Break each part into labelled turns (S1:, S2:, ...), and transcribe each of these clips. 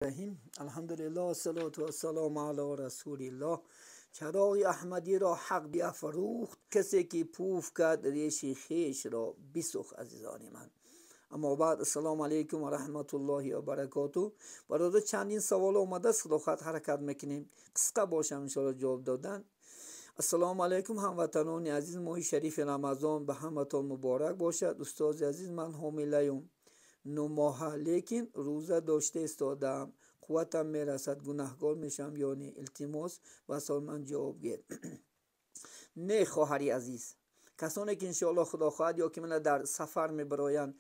S1: رحیم الحمدلله و صلات و سلام علی رسول الله. چراغ احمدی را حق بیافروخت، کسی که پوف کرد ریش خیش را بسوخت. عزیزان من، اما بعد، السلام علیکم و رحمت الله و برکاته. برای چندین سوال آمده است، خداخواد حرکت میکنیم، قصه باشم انشاءالله جواب دادن. السلام علیکم هموطنان عزیز، ماه شریف رمضان به همتان مبارک باشد. استاد عزیز، من حامله‌ام 9 ماه، لیکن روزه داشته استادم، قوتم میرسد، گناهکار میشم یا نه؟ التماس و سال من جواب گیر. نه خواهری عزیز، کسانی که انشاءالله خدا خواهد یا که من در سفر میبراین،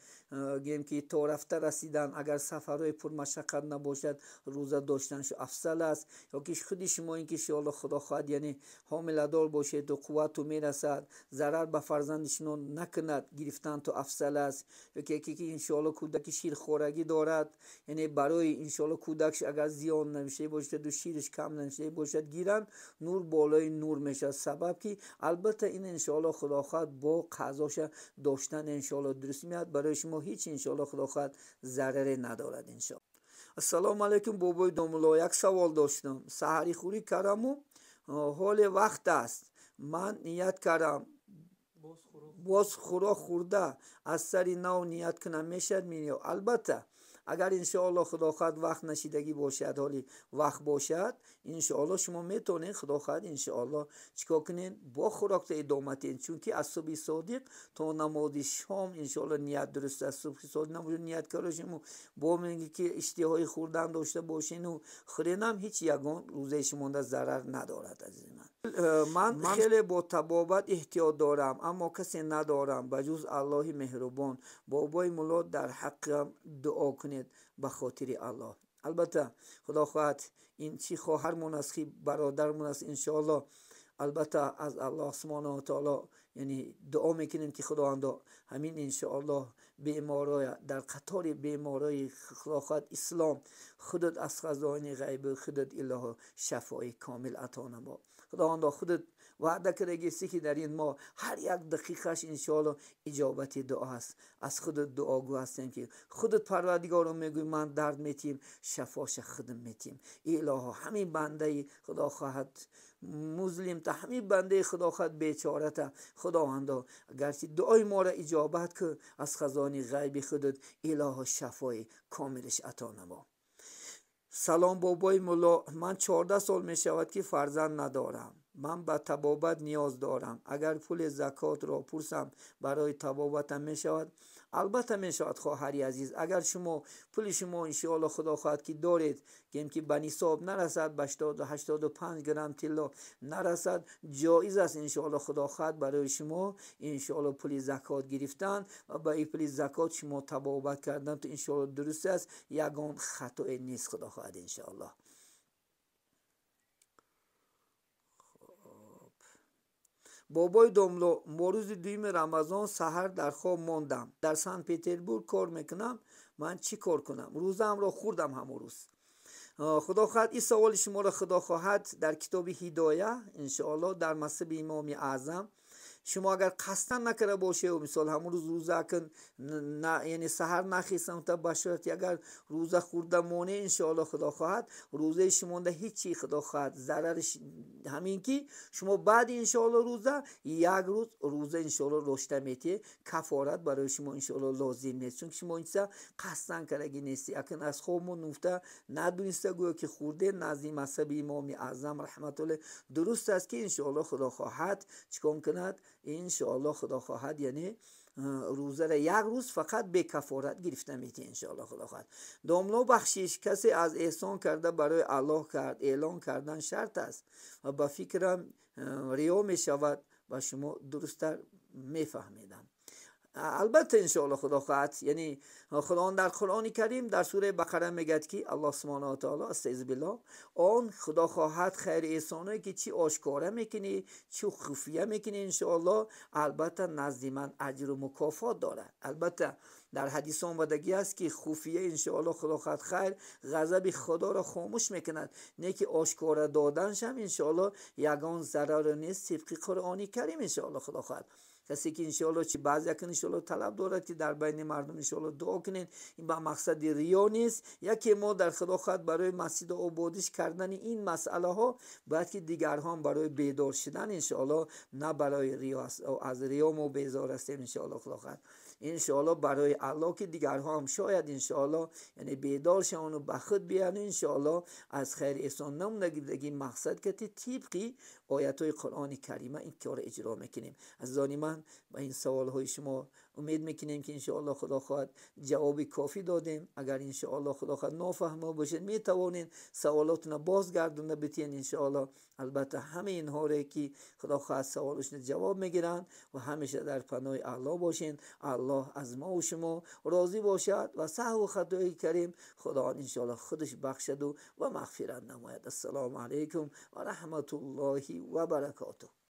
S1: گیم که تو رفته رسیدن، اگر سفرهای پر مشقت نباشد روزه داشتنش افضل است. یا که خودی شما این که انشاءالله خدا خواهد یعنی حامله دار باشید و قوت تو میرسد، ضرر به فرزندشون نکند، گرفتن تو افضل است. یا که انشاءالله کودک شیر خورگی دارد، یعنی برای انشاءالله کودکش اگر زیان نمیشه باشد و شیرش کم نمیشه باشد، گیرن نور بالای نور میشه. سبب که البته این انشاءالله خدا خواهد با قضاش داشتن انشاءالله درست میاد، برای شما هیچ انشاءالله خدا خواهد ضرری ندارد انشاءالله. السلام علیکم بابای دوملا، یک سوال داشتم. سحری خوری کردم و حال وقت است، من نیت کردم باز خورا خورده، از سری نو نیت کنم میشد میاد؟ البته اگر انشاءالله خدا خواهد وقت نشیدگی باشد، حالی وقت باشد، انشاءالله شما میتونید خدا خواهد انشاءالله چیکار کنین؟ با خوراک ادامه دین. چون که از صبح صادق تا نماز شام انشاءالله نیت درست است. صبح صادق نماز نیت کردن شما با میگی که اشتهای خوردن داشته باشین و خورینم هیچ یگان روزه شما ضرر ندارد. عزیز من خیلی با طبابت احتیاط دارم، اما کسی ندارم بجز الله مهربان. بابای مولا در حقم دعا کنید به خاطر الله. البته خدا خواهد این چی خواهرمون است که برادرمون است انشاءالله، البته از الله سبحانه و تعالی یعنی دعا میکنیم که خداوند همین انشاءالله بیمارای در قطار بیمارای خدا خواهد اسلام خودت از خزائن غیب خودت اله شفای کامل عطا نما. خداوند خودت وعده کرده که در این ما هر یک دقیقش انشاءالله اجابت دعا است. از خودت دعاگو هستیم که خودت پروردگار رو میگوی من درد میتیم، شفاش خودم میتیم. اله همین بنده خدا خواهد مظلم تا، همین بنده خدا خواهد بیچاره تا، خداوند گرچه دعای ما را اجابت که از خزانه غیب خودت اله شفای کاملش عطا نما. سلام بابای مولا، من 14 سال می شود که فرزند ندارم. من به طبابت نیاز دارم. اگر پول زکات را پرسم برای طبابتم می شود؟ البته می شود خواهری عزیز. اگر شما پول شما انشاءالله خدا خواهد که دارید که به نصاب نرسد، به 85 گرم طلا نرسد، جایز است انشاءالله خدا خواهد برای شما انشاءالله پول زکات گرفتن و با این پول زکات شما طبابت کردن تو انشاءالله درست است، یگان خطا نیست خدا خواهد انشاءالله. بابای دوملو، ما روز دویم رمضان سحر در خواب ماندم. در سن پترزبورگ کار میکنم، من چی کار کنم؟ روزم را خوردم همون روز. خدا خواهد این سوال شما را خدا خواهد در کتاب هدایه انشاءالله در مذهب امام اعظم شما اگر قصدن نکرده باشه و مثال همون روز روزه کن یعنی سحر نخیستم تا بشرت اگر روزه خورده مانه انشاءالله خدا خواهد روزه شما ده هیچی خدا خواهد ضررش همین که شما بعد انشاءالله روزه یک روز روزه انشاءالله رشته میته، کفارت برای شما انشاءالله لازم نیست، چون شما اینسا قصدن کرده نیستی. اکن از خوابمون نفته ندونسته گویا که خورده نزد مذهب امام اعظم رحمت الله درست است که انشاءالله خدا خواهد چیکار کند؟ انشاءالله خدا خواهد یعنی روزه را یک روز فقط به کفارت گرفته میتی انشاءالله خدا خواهد. داملا بخشش کسی از احسان کرده برای الله کرد، اعلان کردن شرط است و با فکرم ریا می شود و شما درستتر میفهمیدم. البته انشاءالله خدا خواهد یعنی خداوند در قرآن کریم در سوره بقره میگه که الله سبحانه و تعالی استعاذ بالله آن خدا خواهد خیر احسانایی که چی آشکاره میکنی چی خفیه میکنی انشاءالله البته نزد من اجر و مکافات دارد. البته در حدیث آمدگی است که خفیه انشاءالله خدا خواهد خیر غضب خدا را خاموش میکند، نه که آشکاره دادنش هم انشاءالله یگان ضرر نیست طبق قرآن کریم انشاءالله خدا خواهد. کسی که انشاءالله چی بعضی که انشاءالله طلب دارد که در بین مردم انشاءالله دعا کنین، این با مقصد ریا نیست. یکی ما در خدا خواهد برای مسجد آبادیش کردن این مسئله ها باید که دیگرها هم برای بیدار شدن انشاءالله، نه برای ریا، از ریا ما بیزار هستیم انشاءالله. خدا خواهد انشاءالله برای الله که دیگرها هم شاید انشاءالله یعنی بیدار شون و به خود بیان انشاءالله از خیر احسان نمونگی مقصد که طبقی آیات های قرآن کریمه این کار اجرا میکنیم. از من با این سوال های شما امید میکنیم که انشاءالله خدا خواهد جواب کافی دادیم. اگر انشاءالله خدا خواهد نافهمه باشید میتوانین سوالاتنا بازگردونده بتین انشاءالله. البته همه اینها را که خدا خواهد سوالشون جواب میگیرن و همیشه در پناه الله باشین. الله از ما و شما راضی باشد و سهو و خطای کریم خدا انشاءالله خودش بخشد و مغفرت نماید. السلام علیکم و رحمت الله و برکاته.